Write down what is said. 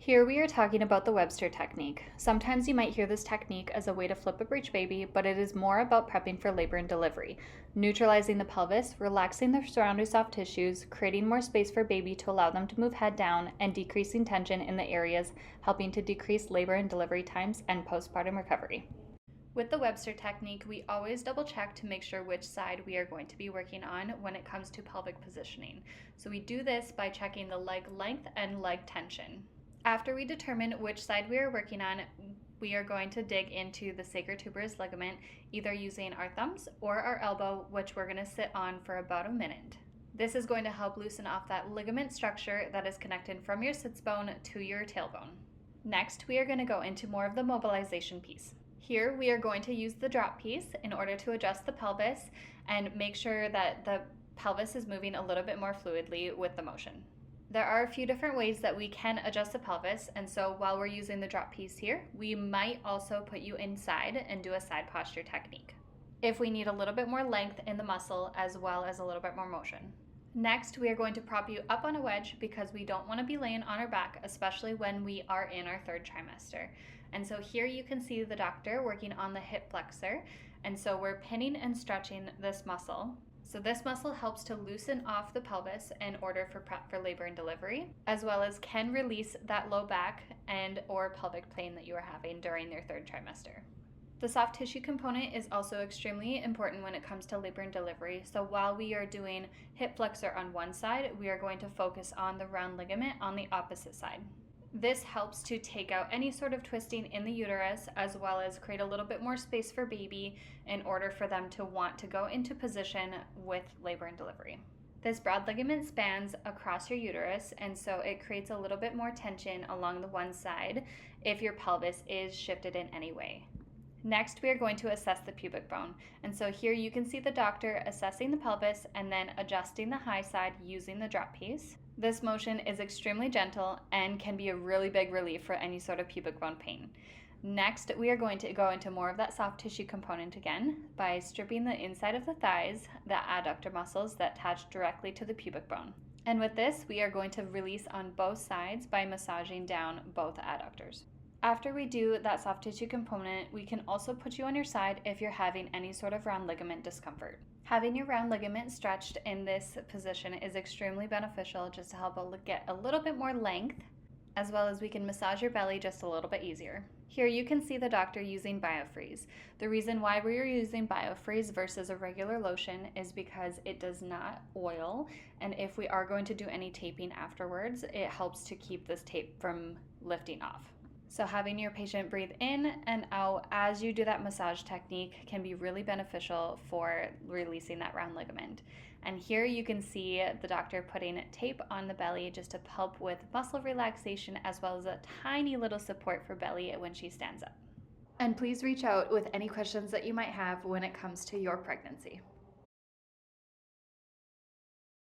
Here we are talking about the Webster Technique. Sometimes you might hear this technique as a way to flip a breech baby, but it is more about prepping for labor and delivery, neutralizing the pelvis, relaxing the surrounding soft tissues, creating more space for baby to allow them to move head down, and decreasing tension in the areas, helping to decrease labor and delivery times and postpartum recovery. With the Webster Technique, we always double check to make sure which side we are going to be working on when it comes to pelvic positioning. So we do this by checking the leg length and leg tension. After we determine which side we are working on, we are going to dig into the Sacrotuberous Ligament, either using our thumbs or our elbow, which we're going to sit on for about a minute. This is going to help loosen off that ligament structure that is connected from your sits bone to your tailbone. Next, we are going to go into more of the mobilization piece. Here, we are going to use the drop piece in order to adjust the pelvis and make sure that the pelvis is moving a little bit more fluidly with the motion. There are a few different ways that we can adjust the pelvis, and so while we're using the drop piece here, we might also put you inside and do a side posture technique if we need a little bit more length in the muscle as well as a little bit more motion. Next, we are going to prop you up on a wedge because we don't want to be laying on our back, especially when we are in our third trimester. And so here you can see the doctor working on the hip flexor, and so we're pinning and stretching this muscle. So this muscle helps to loosen off the pelvis in order for prep for labor and delivery, as well as can release that low back and or pelvic pain that you are having during your third trimester. The soft tissue component is also extremely important when it comes to labor and delivery. So while we are doing hip flexor on one side, we are going to focus on the round ligament on the opposite side. This helps to take out any sort of twisting in the uterus, as well as create a little bit more space for baby in order for them to want to go into position with labor and delivery. This broad ligament spans across your uterus, and so it creates a little bit more tension along the one side if your pelvis is shifted in any way. Next, we are going to assess the pubic bone. And so here you can see the doctor assessing the pelvis and then adjusting the high side using the drop piece. This motion is extremely gentle and can be a really big relief for any sort of pubic bone pain. Next, we are going to go into more of that soft tissue component again by stripping the inside of the thighs, the adductor muscles that attach directly to the pubic bone. And with this, we are going to release on both sides by massaging down both adductors. After we do that soft tissue component, we can also put you on your side if you're having any sort of round ligament discomfort. Having your round ligament stretched in this position is extremely beneficial just to help get a little bit more length, as well as we can massage your belly just a little bit easier. Here you can see the doctor using BioFreeze. The reason why we're using BioFreeze versus a regular lotion is because it does not oil, and if we are going to do any taping afterwards, it helps to keep this tape from lifting off. So having your patient breathe in and out as you do that massage technique can be really beneficial for releasing that round ligament. And here you can see the doctor putting tape on the belly just to help with muscle relaxation, as well as a tiny little support for belly when she stands up. And please reach out with any questions that you might have when it comes to your pregnancy.